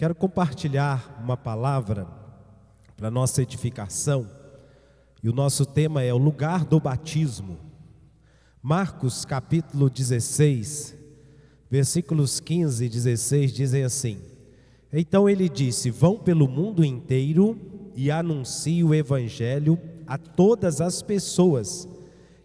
Quero compartilhar uma palavra para nossa edificação, e o nosso tema é o lugar do batismo. Marcos capítulo 16, versículos 15 e 16 dizem assim: Então ele disse: Vão pelo mundo inteiro e anunciem o evangelho a todas as pessoas.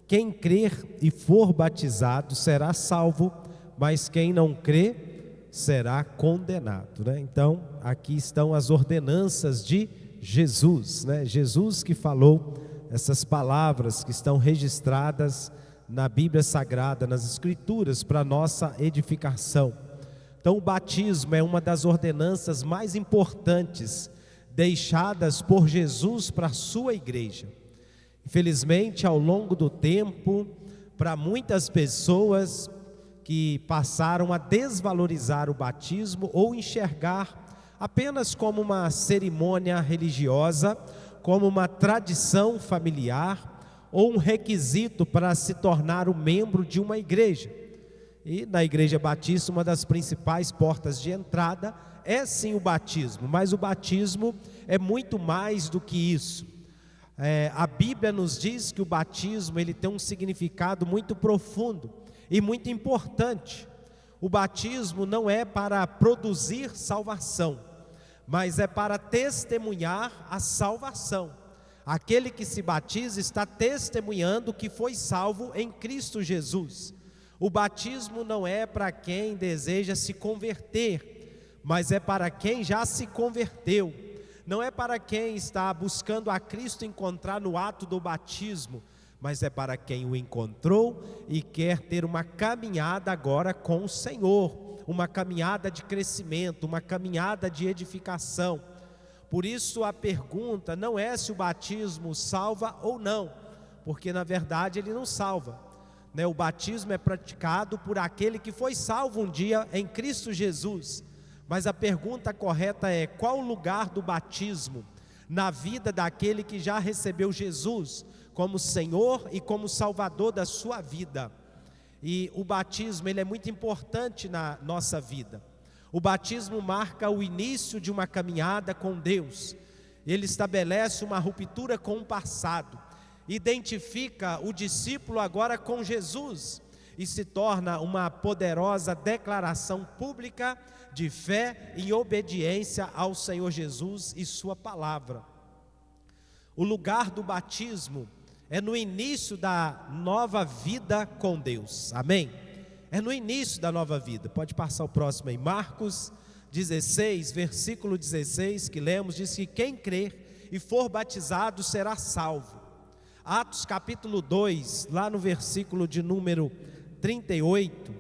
Quem crer e for batizado será salvo, mas quem não crer será condenado, né? Então, aqui estão as ordenanças de Jesus, né? Jesus que falou essas palavras que estão registradas na Bíblia Sagrada, nas Escrituras, para nossa edificação. Então, o batismo é uma das ordenanças mais importantes deixadas por Jesus para a sua igreja. Infelizmente, ao longo do tempo, para muitas pessoas que passaram a desvalorizar o batismo ou enxergar apenas como uma cerimônia religiosa, como uma tradição familiar ou um requisito para se tornar um membro de uma igreja. E na Igreja Batista, uma das principais portas de entrada é sim o batismo, mas o batismo é muito mais do que isso. A Bíblia nos diz que o batismo ele tem um significado muito profundo e muito importante. O batismo não é para produzir salvação, mas é para testemunhar a salvação. Aquele que se batiza está testemunhando que foi salvo em Cristo Jesus. O batismo não é para quem deseja se converter, mas é para quem já se converteu. Não é para quem está buscando a Cristo encontrar no ato do batismo, mas é para quem o encontrou e quer ter uma caminhada agora com o Senhor, uma caminhada de crescimento, uma caminhada de edificação. Por isso a pergunta não é se o batismo salva ou não, porque na verdade ele não salva, né? O batismo é praticado por aquele que foi salvo um dia em Cristo Jesus, mas a pergunta correta é: qual o lugar do batismo na vida daquele que já recebeu Jesus como Senhor e como Salvador da sua vida? E o batismo ele é muito importante na nossa vida. O batismo marca o início de uma caminhada com Deus. Ele estabelece uma ruptura com o passado, identifica o discípulo agora com Jesus e se torna uma poderosa declaração pública de fé e obediência ao Senhor Jesus e sua palavra. O lugar do batismo é no início da nova vida com Deus, amém? É no início da nova vida. Pode passar o próximo aí. Marcos 16, versículo 16, que lemos, diz que quem crer e for batizado será salvo. Atos capítulo 2, lá no versículo de número 38,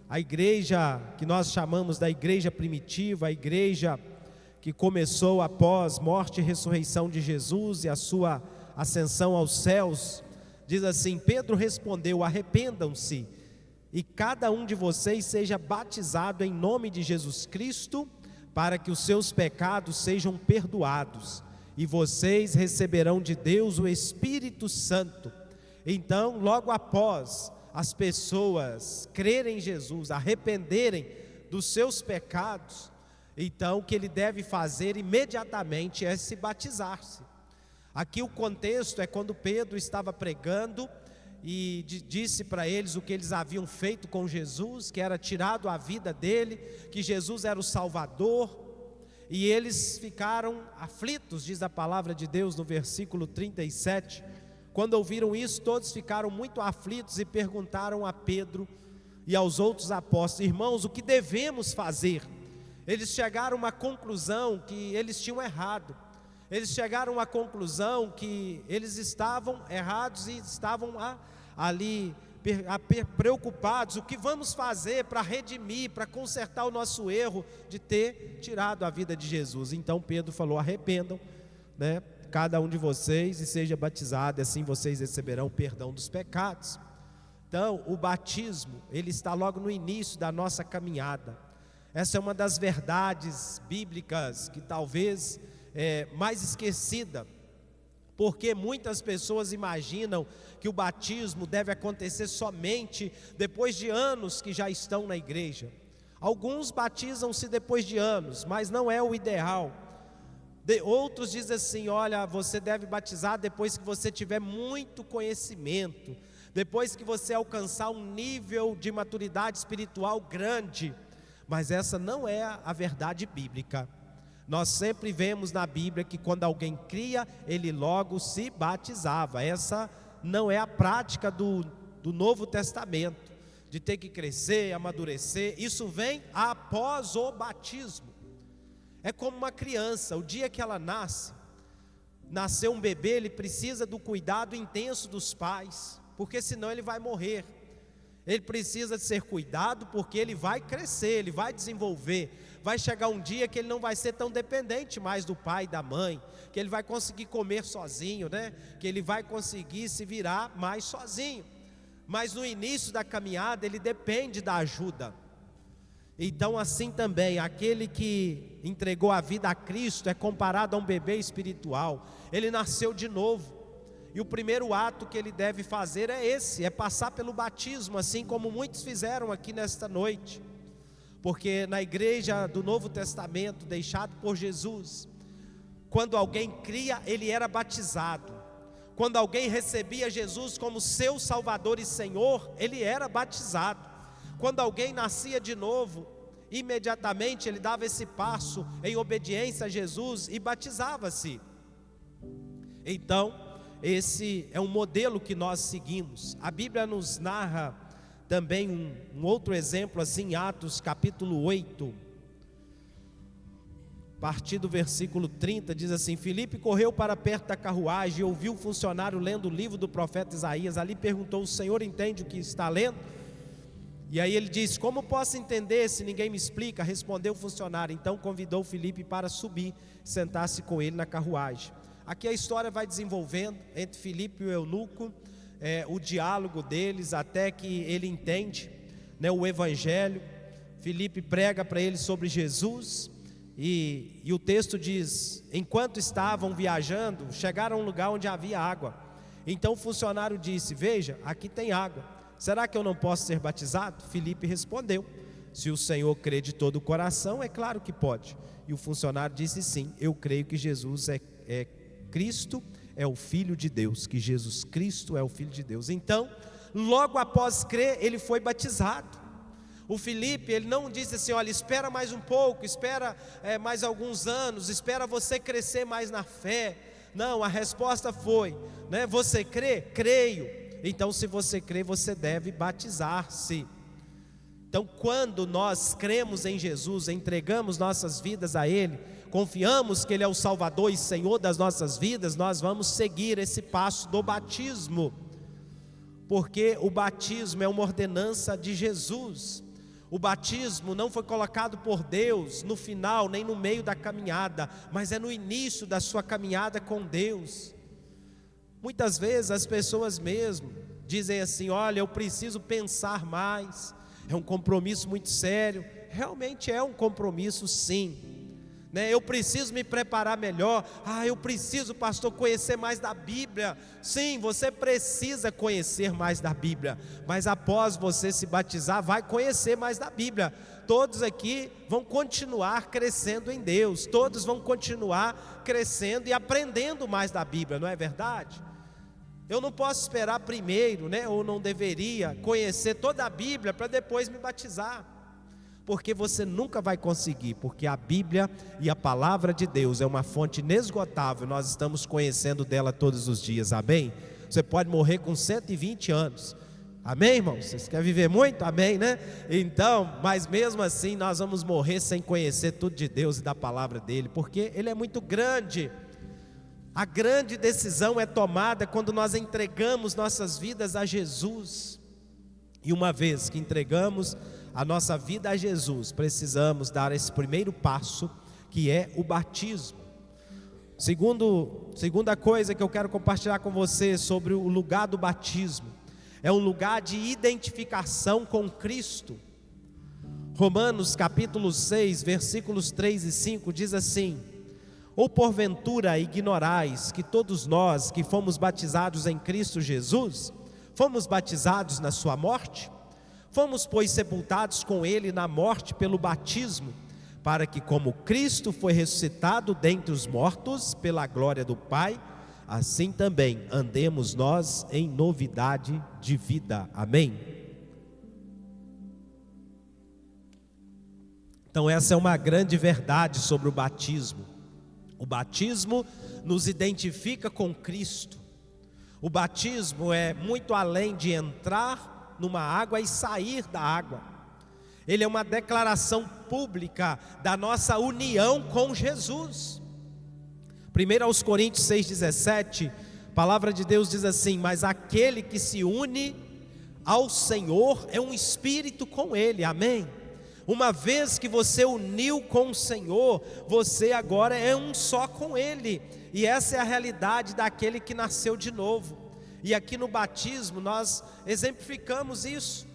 a igreja que nós chamamos da igreja primitiva, a igreja que começou após morte e ressurreição de Jesus e a sua ascensão aos céus, diz assim: Pedro respondeu: arrependam-se e cada um de vocês seja batizado em nome de Jesus Cristo, para que os seus pecados sejam perdoados, e vocês receberão de Deus o Espírito Santo. Então, logo após as pessoas crerem em Jesus, arrependerem dos seus pecados, então o que ele deve fazer imediatamente é se batizar-se. Aqui o contexto é quando Pedro estava pregando e disse para eles o que eles haviam feito com Jesus, que era tirado a vida dele, que Jesus era o Salvador, e eles ficaram aflitos, diz a palavra de Deus no versículo 37. Quando ouviram isso, todos ficaram muito aflitos e perguntaram a Pedro e aos outros apóstolos: irmãos, o que devemos fazer? Eles chegaram a uma conclusão que eles tinham errado. Eles chegaram à conclusão que eles estavam errados e estavam ali preocupados. O que vamos fazer para redimir, para consertar o nosso erro de ter tirado a vida de Jesus? Então Pedro falou: arrependam, né, cada um de vocês, e seja batizado, e assim vocês receberão o perdão dos pecados. Então o batismo, ele está logo no início da nossa caminhada. Essa é uma das verdades bíblicas que talvez mais esquecida, porque muitas pessoas imaginam que o batismo deve acontecer somente depois de anos que já estão na igreja. Alguns batizam-se depois de anos, mas não é o ideal. Outros dizem assim: olha, você deve batizar depois que você tiver muito conhecimento, depois que você alcançar um nível de maturidade espiritual grande. Mas essa não é a verdade bíblica. Nós sempre vemos na Bíblia que quando alguém cria, ele logo se batizava. Essa não é a prática do Novo Testamento, de ter que crescer, amadurecer. Isso vem após o batismo. É como uma criança, o dia que ela nasceu um bebê, ele precisa do cuidado intenso dos pais, porque senão ele vai morrer. Ele precisa ser cuidado porque ele vai crescer, ele vai desenvolver. Vai chegar um dia que ele não vai ser tão dependente mais do pai e da mãe, que ele vai conseguir comer sozinho, né? Que ele vai conseguir se virar mais sozinho. Mas no início da caminhada ele depende da ajuda. Então assim também, aquele que entregou a vida a Cristo é comparado a um bebê espiritual. Ele nasceu de novo. E o primeiro ato que ele deve fazer é esse, é passar pelo batismo, assim como muitos fizeram aqui nesta noite. Porque na igreja do Novo Testamento, deixado por Jesus, quando alguém cria, ele era batizado. Quando alguém recebia Jesus como seu Salvador e Senhor, ele era batizado. Quando alguém nascia de novo, imediatamente ele dava esse passo em obediência a Jesus e batizava-se. Então, esse é um modelo que nós seguimos. A Bíblia nos narra também um outro exemplo assim, em Atos capítulo 8, a partir do versículo 30, diz assim: Filipe correu para perto da carruagem e ouviu o funcionário lendo o livro do profeta Isaías. Ali perguntou: o Senhor entende o que está lendo? E aí ele diz: como posso entender se ninguém me explica? Respondeu o funcionário. Então convidou Filipe para subir, sentar-se com ele na carruagem. Aqui a história vai desenvolvendo entre Filipe e o eunuco, o diálogo deles, até que ele entende, né, o evangelho. Filipe prega para ele sobre Jesus, e o texto diz: enquanto estavam viajando, chegaram a um lugar onde havia água. Então o funcionário disse: veja, aqui tem água, será que eu não posso ser batizado? Filipe respondeu: se o Senhor crê de todo o coração, é claro que pode. E o funcionário disse: sim, eu creio que Jesus é Cristo, é o Filho de Deus, que Jesus Cristo é o Filho de Deus. Então, logo após crer, ele foi batizado. O Filipe, ele não disse assim: olha, espera mais um pouco, espera mais alguns anos, espera você crescer mais na fé. Não, a resposta foi, né, você crê? Creio. Então, se você crê, você deve batizar-se. Então, quando nós cremos em Jesus, entregamos nossas vidas a Ele, confiamos que Ele é o Salvador e Senhor das nossas vidas, nós vamos seguir esse passo do batismo, porque o batismo é uma ordenança de Jesus. O batismo não foi colocado por Deus no final, nem no meio da caminhada, mas é no início da sua caminhada com Deus. Muitas vezes as pessoas mesmo dizem assim: olha, eu preciso pensar mais, é um compromisso muito sério. Realmente é um compromisso, sim, né? Eu preciso me preparar melhor. Eu preciso, pastor, conhecer mais da Bíblia. Sim, você precisa conhecer mais da Bíblia, mas após você se batizar, vai conhecer mais da Bíblia. Todos aqui vão continuar crescendo em Deus, todos vão continuar crescendo e aprendendo mais da Bíblia, não é verdade? Eu não posso esperar primeiro, né, ou não deveria conhecer toda a Bíblia para depois me batizar, porque você nunca vai conseguir, porque a Bíblia e a palavra de Deus é uma fonte inesgotável. Nós estamos conhecendo dela todos os dias, amém? Você pode morrer com 120 anos, amém, irmãos? Vocês querem viver muito? Amém, né? Então, mas mesmo assim nós vamos morrer sem conhecer tudo de Deus e da palavra dele, porque ele é muito grande. A grande decisão é tomada quando nós entregamos nossas vidas a Jesus. E uma vez que entregamos a nossa vida a Jesus, precisamos dar esse primeiro passo, que é o batismo. Segunda coisa que eu quero compartilhar com você sobre o lugar do batismo, é um lugar de identificação com Cristo. Romanos capítulo 6, versículos 3 e 5 diz assim: ou porventura ignorais que todos nós que fomos batizados em Cristo Jesus, fomos batizados na sua morte? Fomos, pois, sepultados com ele na morte pelo batismo, para que, como Cristo foi ressuscitado dentre os mortos pela glória do Pai, assim também andemos nós em novidade de vida. Amém? Então essa é uma grande verdade sobre o batismo. O batismo nos identifica com Cristo. O batismo é muito além de entrar numa água e sair da água. Ele é uma declaração pública da nossa união com Jesus. 1 Coríntios 6,17, a palavra de Deus diz assim: mas aquele que se une ao Senhor é um espírito com Ele. Amém? Uma vez que você uniu com o Senhor, você agora é um só com Ele. E essa é a realidade daquele que nasceu de novo. E aqui no batismo nós exemplificamos isso.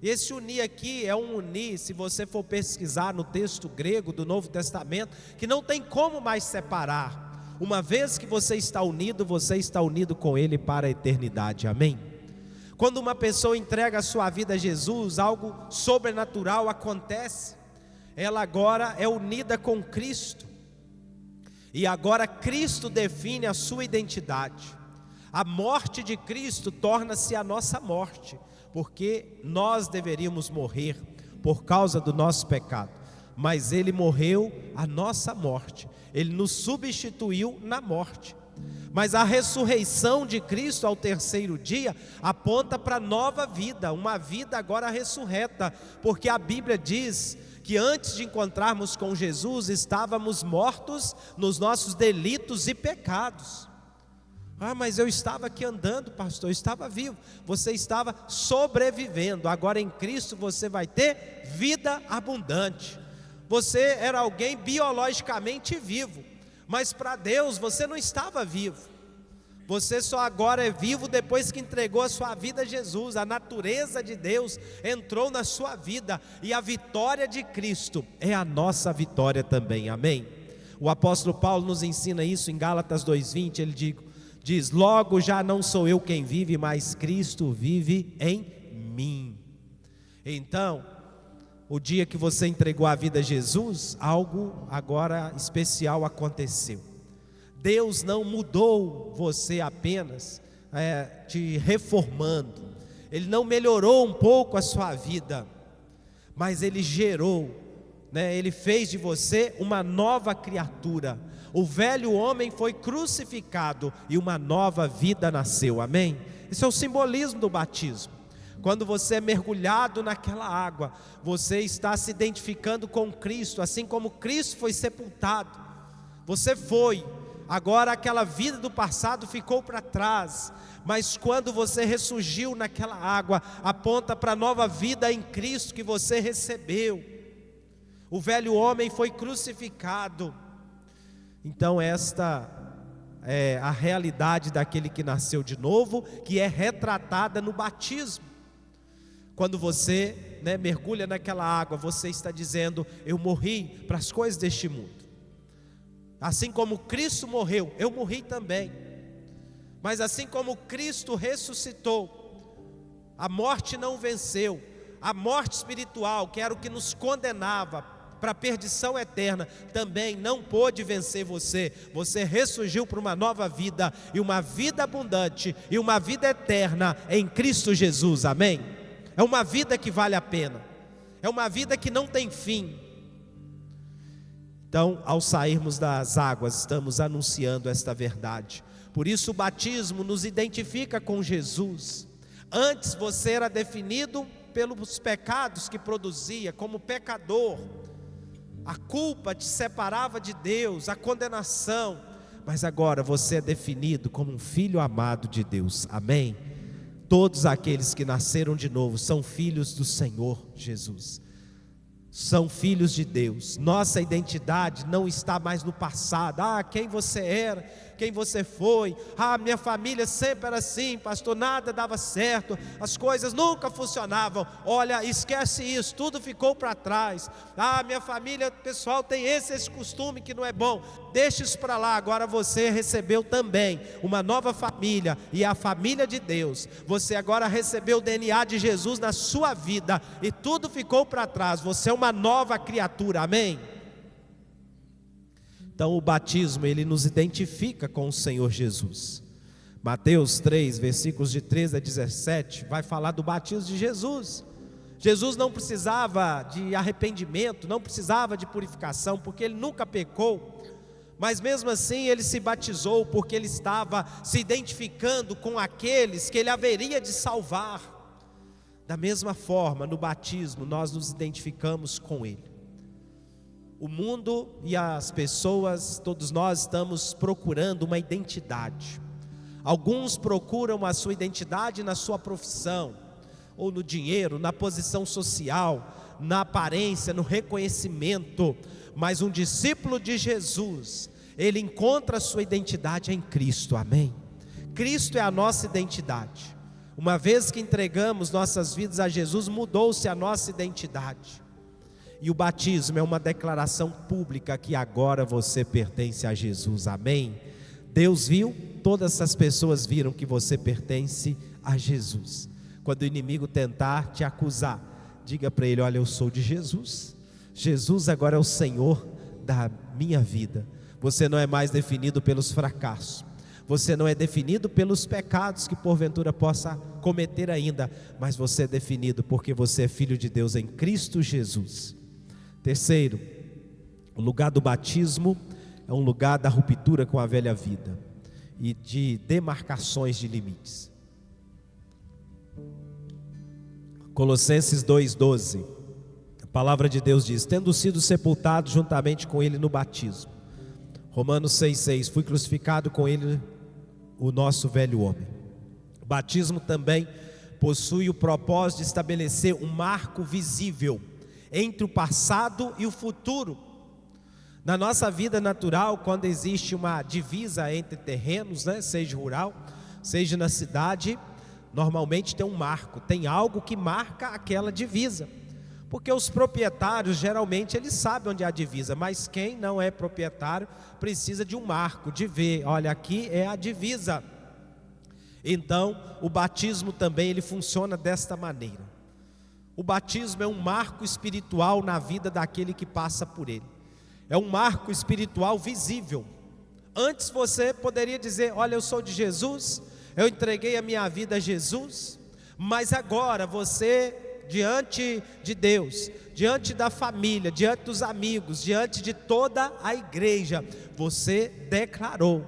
E esse unir aqui é um unir, se você for pesquisar no texto grego do Novo Testamento, que não tem como mais separar. Uma vez que você está unido com Ele para a eternidade. Amém? Quando uma pessoa entrega a sua vida a Jesus, algo sobrenatural acontece. Ela agora é unida com Cristo. E agora Cristo define a sua identidade. A morte de Cristo torna-se a nossa morte, porque nós deveríamos morrer por causa do nosso pecado, mas Ele morreu a nossa morte, Ele nos substituiu na morte. Mas a ressurreição de Cristo ao terceiro dia aponta para nova vida, uma vida agora ressurreta, porque a Bíblia diz que antes de encontrarmos com Jesus estávamos mortos nos nossos delitos e pecados. Ah, mas eu estava aqui andando, pastor, eu estava vivo. Você estava sobrevivendo. Agora em Cristo você vai ter vida abundante. Você era alguém biologicamente vivo, mas para Deus você não estava vivo. Você só agora é vivo depois que entregou a sua vida a Jesus. A natureza de Deus entrou na sua vida, e a vitória de Cristo é a nossa vitória também. Amém? O apóstolo Paulo nos ensina isso em Gálatas 2:20. Ele diz: logo já não sou eu quem vive, mas Cristo vive em mim. Então, o dia que você entregou a vida a Jesus, algo agora especial aconteceu. Deus não mudou você apenas te reformando, Ele não melhorou um pouco a sua vida, mas Ele gerou, Ele fez de você uma nova criatura. O velho homem foi crucificado e uma nova vida nasceu. Amém? Esse é o simbolismo do batismo. Quando você é mergulhado naquela água, você está se identificando com Cristo, assim como Cristo foi sepultado. Você foi, agora aquela vida do passado ficou para trás, mas quando você ressurgiu naquela água, aponta para a nova vida em Cristo que você recebeu. O velho homem foi crucificado. Então esta é a realidade daquele que nasceu de novo, que é retratada no batismo. Quando você mergulha naquela água, você está dizendo: eu morri para as coisas deste mundo. Assim como Cristo morreu, eu morri também. Mas assim como Cristo ressuscitou, a morte não venceu. A morte espiritual, que era o que nos condenava para a perdição eterna, também não pôde vencer você. Você ressurgiu para uma nova vida, e uma vida abundante, e uma vida eterna em Cristo Jesus. Amém? É uma vida que vale a pena, é uma vida que não tem fim. Então, ao sairmos das águas, estamos anunciando esta verdade. Por isso o batismo nos identifica com Jesus. Antes você era definido pelos pecados que produzia, como pecador. A culpa te separava de Deus, a condenação. Mas agora você é definido como um filho amado de Deus. Amém? Todos aqueles que nasceram de novo são filhos do Senhor Jesus. são filhos de Deus. Nossa identidade não está mais no passado. Quem você era, quem você foi. Minha família sempre era assim, pastor, nada dava certo, as coisas nunca funcionavam. Olha, esquece isso, tudo ficou para trás. Minha família, pessoal, tem esse costume que não é bom. Deixa isso para lá. Agora você recebeu também uma nova família, e é a família de Deus. Você agora recebeu o DNA de Jesus na sua vida, e tudo ficou para trás. Você é uma nova criatura, amém? Então o batismo, ele nos identifica com o Senhor Jesus. Mateus 3, versículos de 13 a 17, vai falar do batismo de Jesus. Jesus não precisava de arrependimento, não precisava de purificação, porque ele nunca pecou. Mas mesmo assim ele se batizou, porque ele estava se identificando com aqueles que ele haveria de salvar. Da mesma forma, no batismo nós nos identificamos com ele. O mundo e as pessoas, todos nós estamos procurando uma identidade. Alguns procuram a sua identidade na sua profissão, ou no dinheiro, na posição social, na aparência, no reconhecimento. Mas um discípulo de Jesus, ele encontra a sua identidade em Cristo, amém? Cristo é a nossa identidade. Uma vez que entregamos nossas vidas a Jesus, mudou-se a nossa identidade. E o batismo é uma declaração pública que agora você pertence a Jesus, amém? Deus viu, todas essas pessoas viram que você pertence a Jesus. Quando o inimigo tentar te acusar, diga para ele: olha, eu sou de Jesus. Jesus agora é o Senhor da minha vida. Você não é mais definido pelos fracassos. Você não é definido pelos pecados que porventura possa cometer ainda, mas você é definido porque você é filho de Deus em Cristo Jesus. Terceiro, o lugar do batismo é um lugar da ruptura com a velha vida e de demarcações de limites. Colossenses 2,12, a palavra de Deus diz: tendo sido sepultado juntamente com ele no batismo. Romanos 6,6, fui crucificado com ele, o nosso velho homem. O batismo também possui o propósito de estabelecer um marco visível entre o passado e o futuro. Na nossa vida natural, quando existe uma divisa entre terrenos, seja rural, seja na cidade, normalmente tem um marco, tem algo que marca aquela divisa. Porque os proprietários, geralmente, eles sabem onde é a divisa, mas quem não é proprietário precisa de um marco, de ver, olha, aqui é a divisa. Então, o batismo também, ele funciona desta maneira. O batismo é um marco espiritual na vida daquele que passa por ele. É um marco espiritual visível. Antes você poderia dizer: olha, eu sou de Jesus, eu entreguei a minha vida a Jesus, mas agora você, diante de Deus, diante da família, diante dos amigos, diante de toda a igreja, você declarou,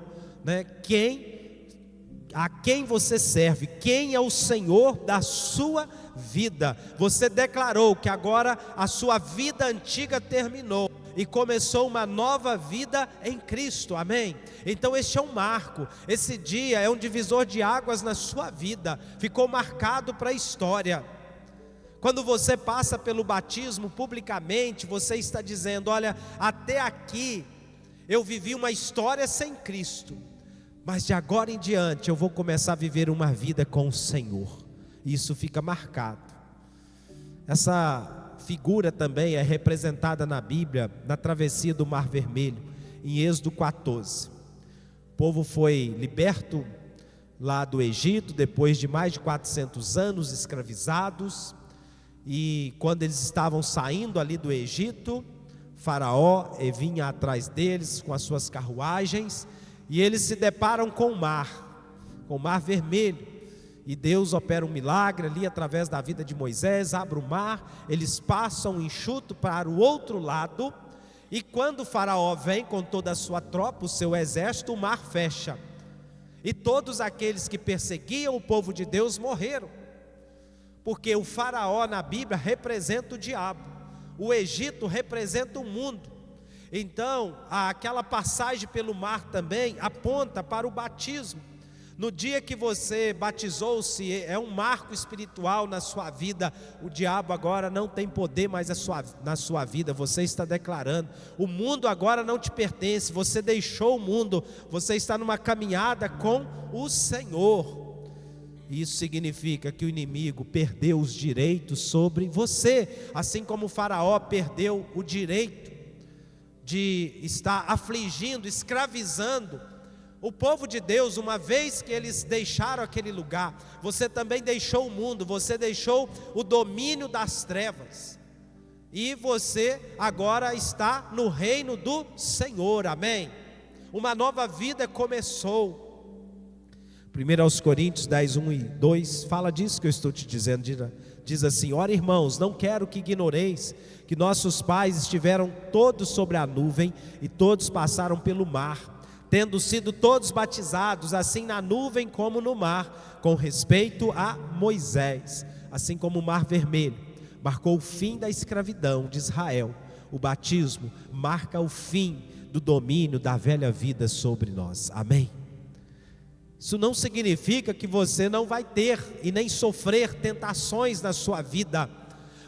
a quem você serve, quem é o Senhor da sua vida. Você declarou que agora a sua vida antiga terminou e começou uma nova vida em Cristo, amém? Então este é um marco, esse dia é um divisor de águas na sua vida, ficou marcado para a história. Quando você passa pelo batismo publicamente, você está dizendo: olha, até aqui eu vivi uma história sem Cristo, mas de agora em diante eu vou começar a viver uma vida com o Senhor. Isso fica marcado. Essa figura também é representada na Bíblia, na travessia do Mar Vermelho, em Êxodo 14. O povo foi liberto lá do Egito, depois de mais de 400 anos escravizados. E quando eles estavam saindo ali do Egito, Faraó vinha atrás deles com as suas carruagens, e eles se deparam com o Mar Vermelho. E Deus opera um milagre ali através da vida de Moisés, abre o mar, eles passam enxuto para o outro lado. E quando o Faraó vem com toda a sua tropa, o seu exército, o mar fecha. E todos aqueles que perseguiam o povo de Deus morreram. Porque o Faraó na Bíblia representa o diabo, o Egito representa o mundo. Então aquela passagem pelo mar também aponta para o batismo. No dia que você batizou-se, é um marco espiritual na sua vida. O diabo agora não tem poder mais na sua vida. Você está declarando: o mundo agora não te pertence. Você deixou o mundo, você está numa caminhada com o Senhor. Isso significa que o inimigo perdeu os direitos sobre você, assim como o faraó perdeu o direito de estar afligindo, escravizando o povo de Deus. Uma vez que eles deixaram aquele lugar, você também deixou o mundo, você deixou o domínio das trevas, e você agora está no reino do Senhor, amém? Uma nova vida começou. 1 Coríntios 10, 1 e 2 fala disso que eu estou te dizendo. Diz assim: ora, irmãos, não quero que ignoreis que nossos pais estiveram todos sobre a nuvem e todos passaram pelo mar, tendo sido todos batizados, assim na nuvem como no mar, com respeito a Moisés, assim como o mar vermelho marcou o fim da escravidão de Israel, o batismo marca o fim do domínio da velha vida sobre nós, amém? Isso não significa que você não vai ter e nem sofrer tentações na sua vida,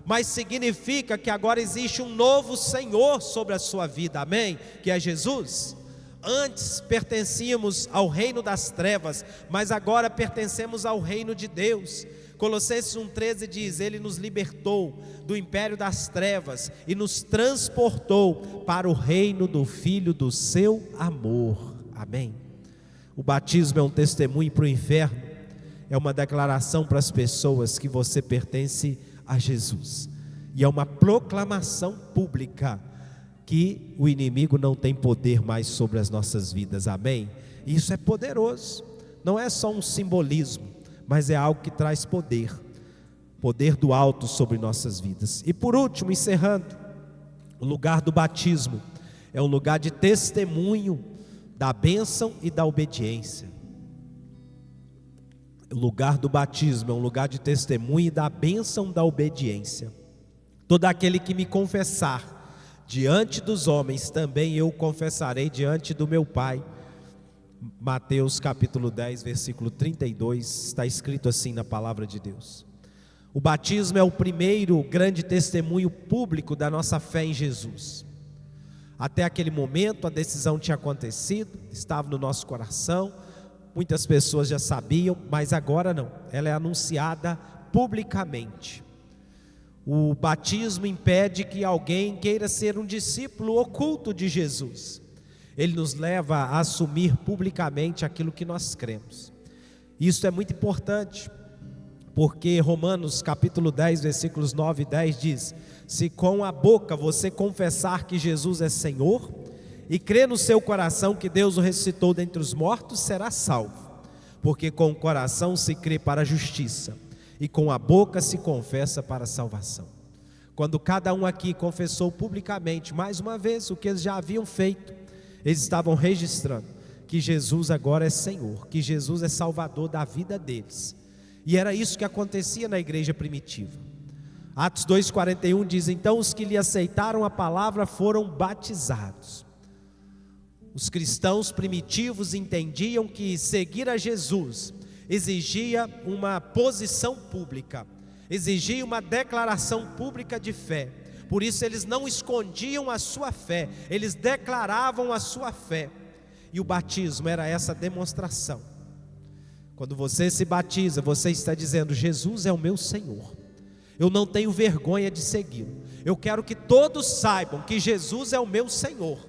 mas significa que agora existe um novo Senhor sobre a sua vida, amém? Que é Jesus. Antes pertencíamos ao reino das trevas, mas agora pertencemos ao reino de Deus. Colossenses 1,13 diz: Ele nos libertou do império das trevas e nos transportou para o reino do Filho do seu amor, amém? O batismo é um testemunho para o inferno, é uma declaração para as pessoas que você pertence a Jesus, e é uma proclamação pública que o inimigo não tem poder mais sobre as nossas vidas, amém? Isso é poderoso, não é só um simbolismo, mas é algo que traz poder do alto sobre nossas vidas. E por último, encerrando, o lugar do batismo é um lugar de testemunho da bênção e da obediência. O lugar do batismo é um lugar de testemunho e da bênção da obediência. Todo aquele que me confessar diante dos homens, também eu confessarei diante do meu Pai. Mateus capítulo 10, versículo 32, está escrito assim na palavra de Deus. O batismo é o primeiro grande testemunho público da nossa fé em Jesus. Até aquele momento a decisão tinha acontecido, estava no nosso coração, muitas pessoas já sabiam, mas agora não, ela é anunciada publicamente. O batismo impede que alguém queira ser um discípulo oculto de Jesus. Ele nos leva a assumir publicamente aquilo que nós cremos. Isso é muito importante, porque Romanos capítulo 10, versículos 9 e 10 diz: se com a boca você confessar que Jesus é Senhor, e crer no seu coração que Deus o ressuscitou dentre os mortos, será salvo. Porque com o coração se crê para a justiça, e com a boca se confessa para a salvação. Quando cada um aqui confessou publicamente, mais uma vez, o que eles já haviam feito, eles estavam registrando que Jesus agora é Senhor, que Jesus é Salvador da vida deles. E era isso que acontecia na igreja primitiva. Atos 2,41 diz: então os que lhe aceitaram a palavra foram batizados. Os cristãos primitivos entendiam que seguir a Jesus exigia uma posição pública, exigia uma declaração pública de fé. Por isso eles não escondiam a sua fé, eles declaravam a sua fé. E o batismo era essa demonstração. Quando você se batiza, você está dizendo: Jesus é o meu Senhor, eu não tenho vergonha de segui-lo, eu quero que todos saibam que Jesus é o meu Senhor.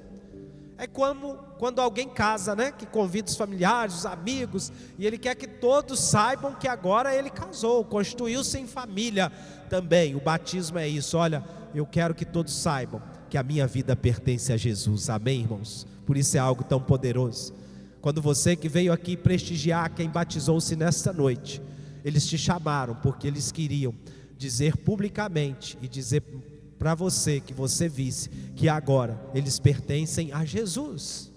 É como quando alguém casa, né? Que convida os familiares, os amigos, e ele quer que todos saibam que agora ele casou, constituiu-se em família também. O batismo é isso: olha, eu quero que todos saibam que a minha vida pertence a Jesus, amém, irmãos? Por isso é algo tão poderoso. Quando você que veio aqui prestigiar quem batizou-se nesta noite, eles te chamaram porque eles queriam dizer publicamente e dizer para você que você visse que agora eles pertencem a Jesus.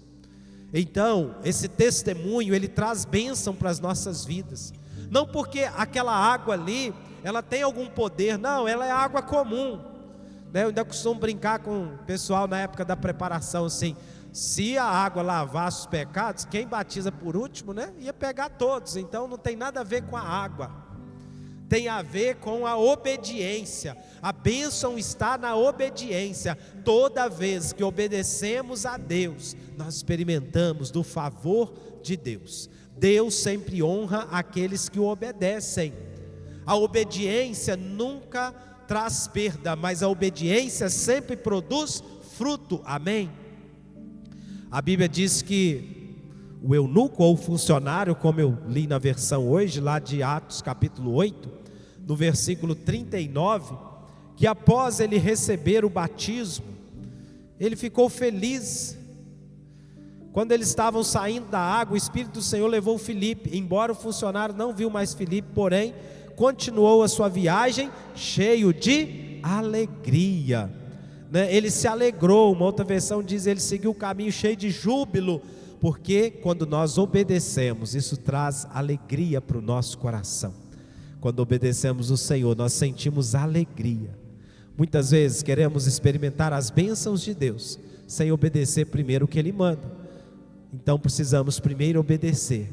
Então esse testemunho, ele traz bênção para as nossas vidas. Não porque aquela água ali ela tem algum poder, não, ela é água comum, né? Eu ainda costumo brincar com o pessoal na época da preparação assim: se a água lavasse os pecados, quem batiza por último, né, ia pegar todos. Então não tem nada a ver com a água, tem a ver com a obediência. A bênção está na obediência. Toda vez que obedecemos a Deus, nós experimentamos do favor de Deus. Deus sempre honra aqueles que o obedecem. A obediência nunca traz perda, mas a obediência sempre produz fruto, amém? A Bíblia diz que o eunuco ou funcionário, como eu li na versão hoje, lá de Atos capítulo 8, no versículo 39, que após ele receber o batismo, ele ficou feliz. Quando eles estavam saindo da água, o Espírito do Senhor levou Filipe, embora o funcionário não viu mais Filipe, porém, continuou a sua viagem cheio de alegria, né? Ele se alegrou. Uma outra versão diz, ele seguiu o caminho cheio de júbilo, porque quando nós obedecemos, isso traz alegria para o nosso coração. Quando obedecemos o Senhor, nós sentimos alegria. Muitas vezes queremos experimentar as bênçãos de Deus, sem obedecer primeiro o que Ele manda. Então precisamos primeiro obedecer,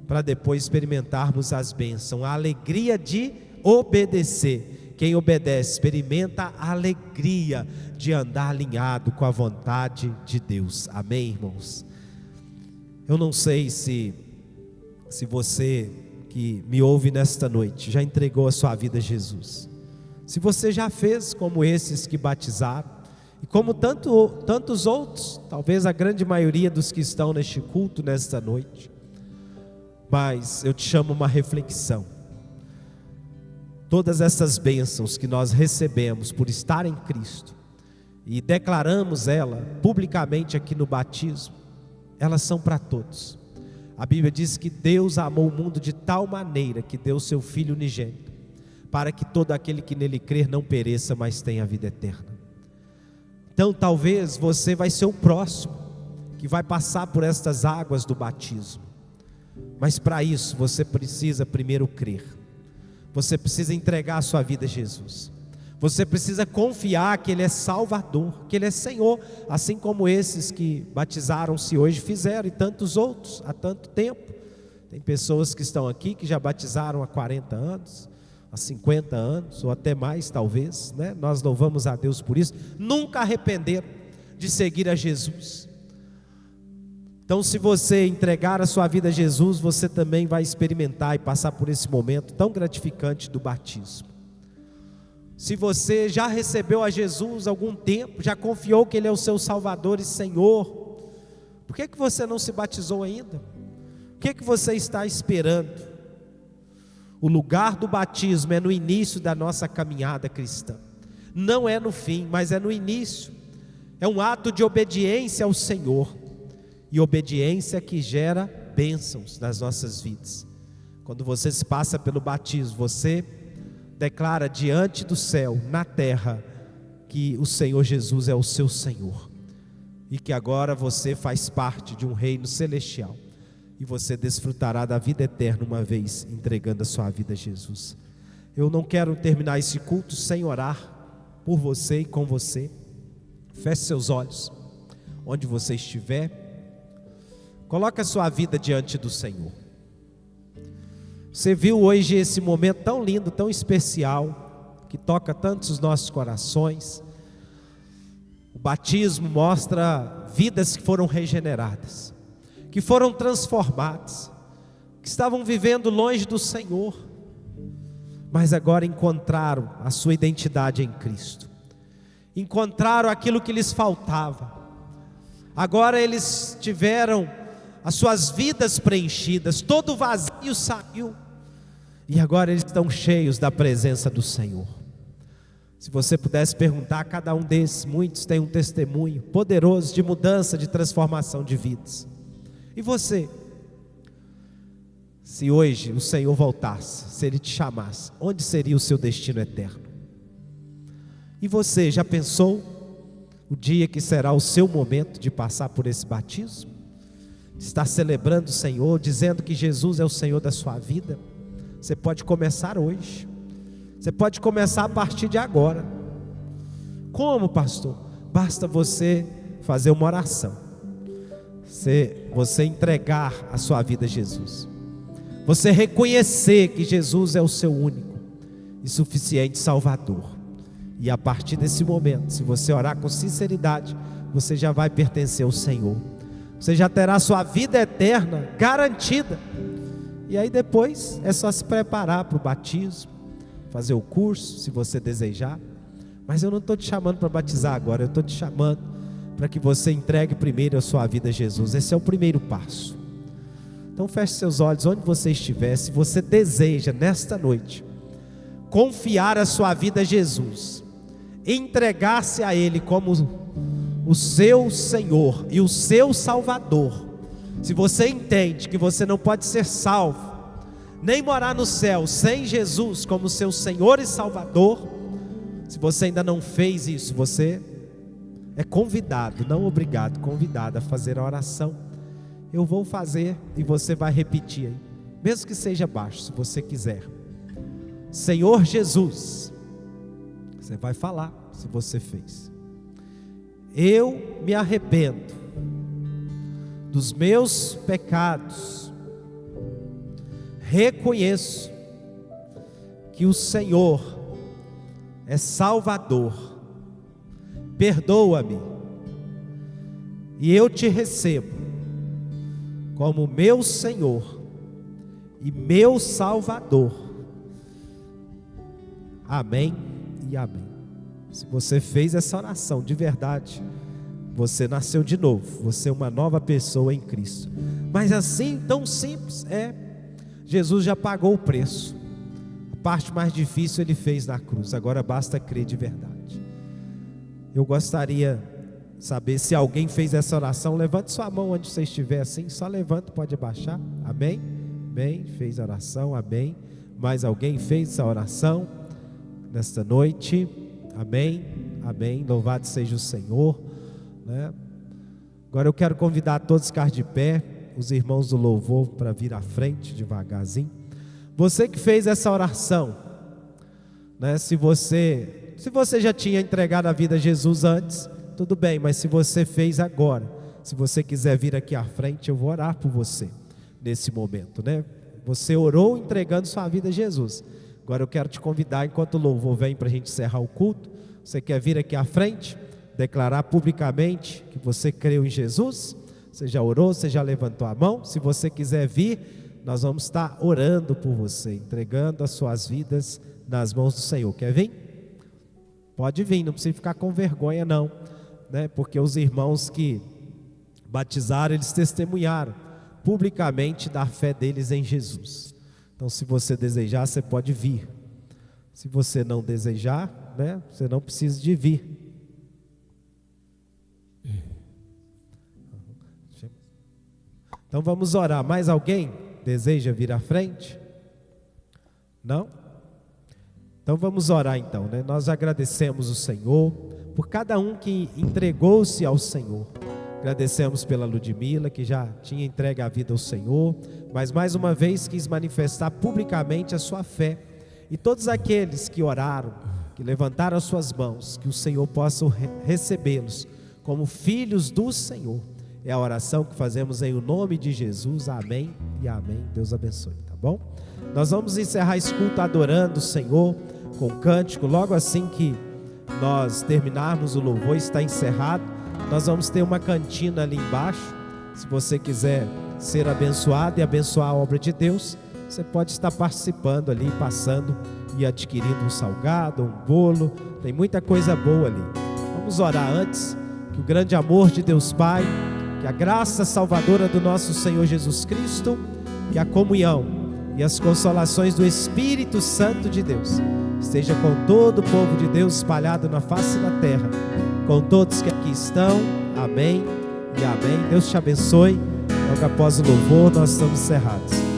para depois experimentarmos as bênçãos, a alegria de obedecer. Quem obedece experimenta a alegria de andar alinhado com a vontade de Deus, amém, irmãos? Eu não sei se você que me ouve nesta noite já entregou a sua vida a Jesus, se você já fez como esses que batizaram, e como tantos outros, talvez a grande maioria dos que estão neste culto nesta noite. Mas eu te chamo uma reflexão. Todas essas bênçãos que nós recebemos por estar em Cristo, e declaramos ela publicamente aqui no batismo, elas são para todos. A Bíblia diz que Deus amou o mundo de tal maneira que deu o seu Filho unigênito, para que todo aquele que nele crer não pereça, mas tenha a vida eterna. Então talvez você vai ser o próximo que vai passar por estas águas do batismo. Mas para isso você precisa primeiro crer. Você precisa entregar a sua vida a Jesus. Você precisa confiar que Ele é Salvador, que Ele é Senhor, assim como esses que batizaram-se hoje fizeram, e tantos outros há tanto tempo. Tem pessoas que estão aqui que já batizaram há 40 anos, há 50 anos, ou até mais talvez, né? Nós louvamos a Deus por isso. Nunca arrependeram de seguir a Jesus. Então, se você entregar a sua vida a Jesus, você também vai experimentar e passar por esse momento tão gratificante do batismo. Se você já recebeu a Jesus há algum tempo, já confiou que Ele é o seu Salvador e Senhor, por que você não se batizou ainda? O que você está esperando? O lugar do batismo é no início da nossa caminhada cristã, não é no fim, mas é no início. É um ato de obediência ao Senhor, e obediência que gera bênçãos nas nossas vidas. Quando você se passa pelo batismo, você declara diante do céu, na terra, que o Senhor Jesus é o seu Senhor, e que agora você faz parte de um reino celestial, e você desfrutará da vida eterna uma vez entregando a sua vida a Jesus. Eu não quero terminar esse culto sem orar por você e com você. Feche seus olhos, onde você estiver, coloque a sua vida diante do Senhor. Você viu hoje esse momento tão lindo, tão especial, que toca tantos os nossos corações. O batismo mostra vidas que foram regeneradas, que foram transformadas, que estavam vivendo longe do Senhor, mas agora encontraram a sua identidade em Cristo, encontraram aquilo que lhes faltava. Agora eles tiveram as suas vidas preenchidas, todo o vazio saiu, e agora eles estão cheios da presença do Senhor. Se você pudesse perguntar a cada um desses, muitos têm um testemunho poderoso de mudança, de transformação de vidas. E você? Se hoje o Senhor voltasse, se Ele te chamasse, onde seria o seu destino eterno? E você já pensou o dia que será o seu momento de passar por esse batismo? Está celebrando o Senhor, dizendo que Jesus é o Senhor da sua vida? Você pode começar hoje. Você pode começar a partir de agora. Como, pastor? Basta você fazer uma oração. você entregar a sua vida a Jesus. Você reconhecer que Jesus é o seu único e suficiente Salvador. E a partir desse momento, se você orar com sinceridade, você já vai pertencer ao Senhor. Você já terá sua vida eterna garantida. E aí depois é só se preparar para o batismo, fazer o curso, se você desejar. Mas eu não estou te chamando para batizar agora, eu estou te chamando para que você entregue primeiro a sua vida a Jesus. Esse é o primeiro passo. Então feche seus olhos onde você estiver. Se você deseja nesta noite confiar a sua vida a Jesus, entregar-se a Ele como o seu Senhor e o seu Salvador. Se você entende que você não pode ser salvo, nem morar no céu sem Jesus como seu Senhor e Salvador, se você ainda não fez isso, você é convidado, não obrigado, convidado a fazer a oração. Eu vou fazer e você vai repetir aí, mesmo que seja baixo, se você quiser. Senhor Jesus, você vai falar se você fez. Eu me arrependo dos meus pecados, reconheço que o Senhor é Salvador, perdoa-me, e eu te recebo como meu Senhor e meu Salvador. Amém e amém. Se você fez essa oração de verdade, você nasceu de novo, você é uma nova pessoa em Cristo. Mas assim, tão simples é, Jesus já pagou o preço. A parte mais difícil Ele fez na cruz, agora basta crer de verdade. Eu gostaria de saber se alguém fez essa oração. Levante sua mão onde você estiver assim, só levanta, pode abaixar. Amém? Amém, fez a oração, amém. Mais alguém fez essa oração nesta noite? Amém, amém, louvado seja o Senhor, né? Agora eu quero convidar todos a ficar de pé, os irmãos do louvor para vir à frente devagarzinho. Você que fez essa oração, né? Se você já tinha entregado a vida a Jesus antes, tudo bem, mas se você fez agora, se você quiser vir aqui à frente, eu vou orar por você nesse momento, né? Você orou entregando sua vida a Jesus. Agora eu quero te convidar, enquanto o louvor vem para a gente encerrar o culto, você quer vir aqui à frente, declarar publicamente que você creu em Jesus? Você já orou, você já levantou a mão? Se você quiser vir, nós vamos estar orando por você, entregando as suas vidas nas mãos do Senhor. Quer vir? Pode vir, não precisa ficar com vergonha não, né? Porque os irmãos que batizaram, eles testemunharam publicamente da fé deles em Jesus. Então se você desejar, você pode vir. Se você não desejar, né, você não precisa de vir. Então vamos orar. Mais alguém deseja vir à frente? Não? Então vamos orar então, né? Nós agradecemos o Senhor por cada um que entregou-se ao Senhor. Agradecemos pela Ludmila, que já tinha entregue a vida ao Senhor, mas mais uma vez quis manifestar publicamente a sua fé. E todos aqueles que oraram, que levantaram as suas mãos, que o Senhor possa recebê-los como filhos do Senhor. É a oração que fazemos em o nome de Jesus. Amém e amém. Deus abençoe, tá bom? Nós vamos encerrar esse culto adorando o Senhor com cântico. Logo assim que nós terminarmos o louvor, está encerrado, nós vamos ter uma cantina ali embaixo. Se você quiser ser abençoado e abençoar a obra de Deus, você pode estar participando ali, passando e adquirindo um salgado, um bolo. Tem muita coisa boa ali. Vamos orar antes. Que o grande amor de Deus Pai, que a graça salvadora do nosso Senhor Jesus Cristo, que a comunhão e as consolações do Espírito Santo de Deus esteja com todo o povo de Deus espalhado na face da terra, com todos que aqui estão. Amém e amém. Deus te abençoe. Logo após o louvor, nós estamos encerrados.